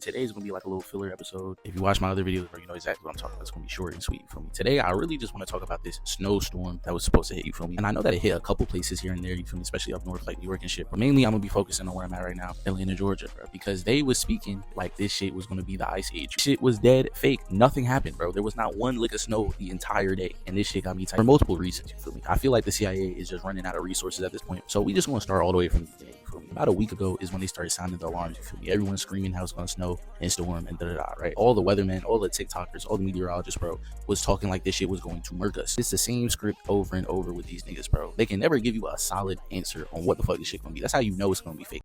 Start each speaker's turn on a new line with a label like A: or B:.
A: Today's gonna be like a little filler episode. If you watch my other videos, bro, you know exactly what I'm talking about. It's gonna be short and sweet, you feel me? Today, I really just want to talk about this snowstorm that was supposed to hit, you feel me? And I know that it hit a couple places here and there, you feel me? Especially up north, like New York and shit. But mainly, I'm gonna be focusing on where I'm at right now, Atlanta, Georgia, bro. Because they was speaking like this shit was gonna be the ice age. Shit was dead fake. Nothing happened, bro. There was not one lick of snow the entire day. And this shit got me tight for multiple reasons, you feel me? I feel like the CIA is just running out of resources at this point. So we just want to start all the way from the beginning. About a week ago is when they started sounding the alarms, you feel me? Everyone's screaming how it's gonna snow and storm and da-da-da, right? All the weathermen, all the TikTokers, all the meteorologists, bro, was talking like this shit was going to murk us. It's the same script over and over with these niggas, bro. They can never give you a solid answer on what the fuck this shit gonna be. That's how you know it's gonna be fake.